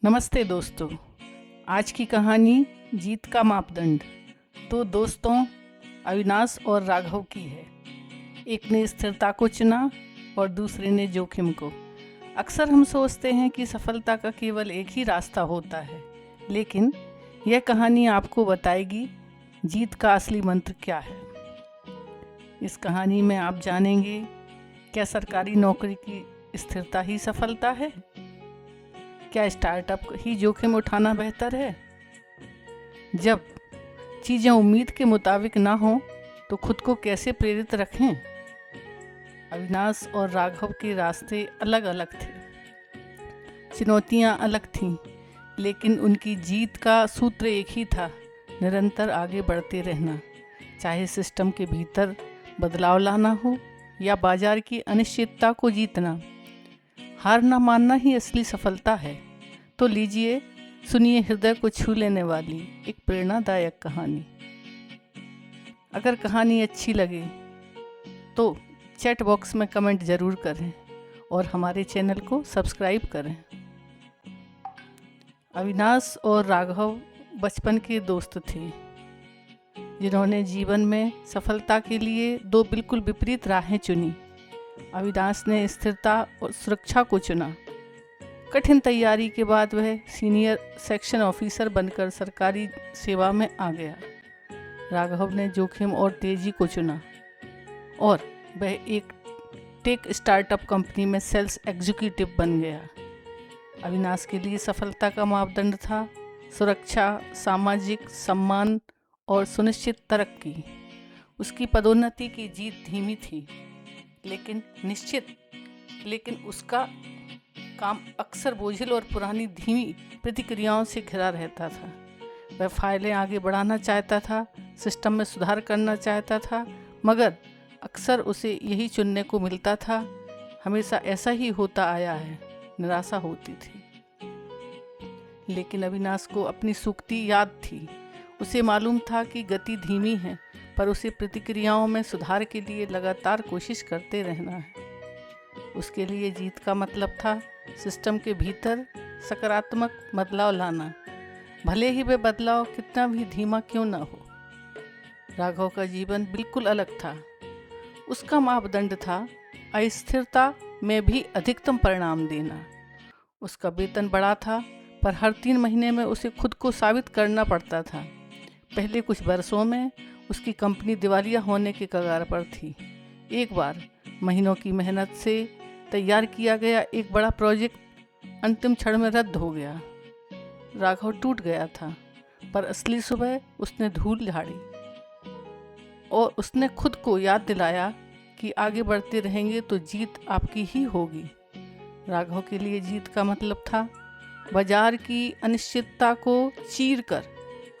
नमस्ते दोस्तों। आज की कहानी जीत का मापदंड दो दोस्तों अविनाश और राघव की है। एक ने स्थिरता को चुना और दूसरे ने जोखिम को। अक्सर हम सोचते हैं कि सफलता का केवल एक ही रास्ता होता है, लेकिन यह कहानी आपको बताएगी जीत का असली मंत्र क्या है। इस कहानी में आप जानेंगे, क्या सरकारी नौकरी की स्थिरता ही सफलता है? क्या स्टार्टअप ही जोखिम उठाना बेहतर है? जब चीज़ें उम्मीद के मुताबिक ना हो तो खुद को कैसे प्रेरित रखें? अविनाश और राघव के रास्ते अलग अलग थे, चुनौतियां अलग थीं, लेकिन उनकी जीत का सूत्र एक ही था: निरंतर आगे बढ़ते रहना। चाहे सिस्टम के भीतर बदलाव लाना हो या बाजार की अनिश्चितता को जीतना, हार न मानना ही असली सफलता है। तो लीजिए, सुनिए हृदय को छू लेने वाली एक प्रेरणादायक कहानी। अगर कहानी अच्छी लगे तो चैट बॉक्स में कमेंट ज़रूर करें और हमारे चैनल को सब्सक्राइब करें। अविनाश और राघव बचपन के दोस्त थे, जिन्होंने जीवन में सफलता के लिए दो बिल्कुल विपरीत राहें चुनी। अविनाश ने स्थिरता और सुरक्षा को चुना। कठिन तैयारी के बाद वह सीनियर सेक्शन ऑफिसर बनकर सरकारी सेवा में आ गया। राघव ने जोखिम और तेजी को चुना और वह एक टेक स्टार्टअप कंपनी में सेल्स एग्जीक्यूटिव बन गया। अविनाश के लिए सफलता का मापदंड था सुरक्षा, सामाजिक सम्मान और सुनिश्चित तरक्की। उसकी पदोन्नति की जीत धीमी थी लेकिन निश्चित, लेकिन उसका काम अक्सर बोझिल और पुरानी धीमी प्रतिक्रियाओं से घिरा रहता था। वह फाइलें आगे बढ़ाना चाहता था, सिस्टम में सुधार करना चाहता था, मगर अक्सर उसे यही चुनने को मिलता था। हमेशा ऐसा ही होता आया है, निराशा होती थी। लेकिन अविनाश को अपनी सूक्ति याद थी। उसे मालूम था कि गति धीमी है, पर उसे प्रतिक्रियाओं में सुधार के लिए लगातार कोशिश करते रहना है। उसके लिए जीत का मतलब था सिस्टम के भीतर सकारात्मक बदलाव लाना, भले ही वह बदलाव कितना भी धीमा क्यों न हो। राघव का जीवन बिल्कुल अलग था। उसका मापदंड था अस्थिरता में भी अधिकतम परिणाम देना। उसका वेतन बड़ा था, पर हर 3 महीने में उसे खुद को साबित करना पड़ता था। पहले कुछ वर्षों में उसकी कंपनी दिवालिया होने के कगार पर थी। एक बार महीनों की मेहनत से तैयार किया गया एक बड़ा प्रोजेक्ट अंतिम क्षण में रद्द हो गया। राघव टूट गया था, पर असली सुबह उसने धूल झाड़ी और उसने खुद को याद दिलाया कि आगे बढ़ते रहेंगे तो जीत आपकी ही होगी। राघव के लिए जीत का मतलब था बाजार की अनिश्चितता को चीरकर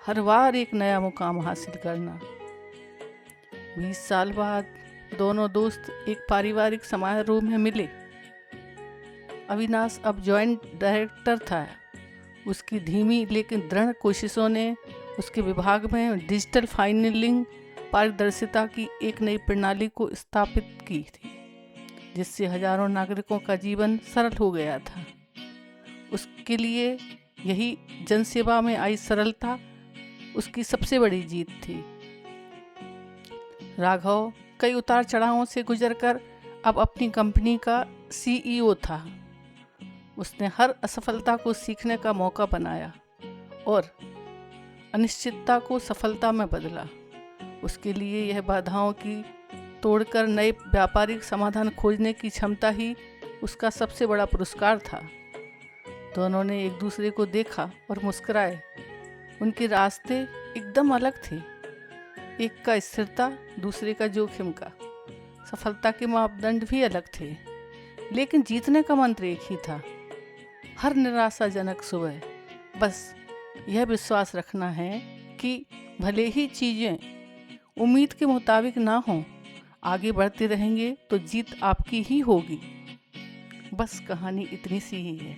हर बार एक नया मुकाम हासिल करना। 20 साल बाद दोनों दोस्त एक पारिवारिक समारोह में मिले। अविनाश अब जॉइंट डायरेक्टर था। उसकी धीमी लेकिन दृढ़ कोशिशों ने उसके विभाग में डिजिटल फाइलिंग पारदर्शिता की एक नई प्रणाली को स्थापित की थी, जिससे हजारों नागरिकों का जीवन सरल हो गया था। उसके लिए यही जनसेवा में आई सरलता उसकी सबसे बड़ी जीत थी। राघव कई उतार चढ़ावों से गुजरकर अब अपनी कंपनी का सीईओ था। उसने हर असफलता को सीखने का मौका बनाया और अनिश्चितता को सफलता में बदला। उसके लिए यह बाधाओं की तोड़कर नए व्यापारिक समाधान खोजने की क्षमता ही उसका सबसे बड़ा पुरस्कार था। दोनों ने एक दूसरे को देखा और मुस्कुराए। उनके रास्ते एकदम अलग थे, एक का स्थिरता, दूसरे का जोखिम का। सफलता के मापदंड भी अलग थे, लेकिन जीतने का मंत्र एक ही था। हर निराशाजनक सुबह बस यह विश्वास रखना है कि भले ही चीज़ें उम्मीद के मुताबिक ना हों, आगे बढ़ते रहेंगे तो जीत आपकी ही होगी। बस कहानी इतनी सी ही है।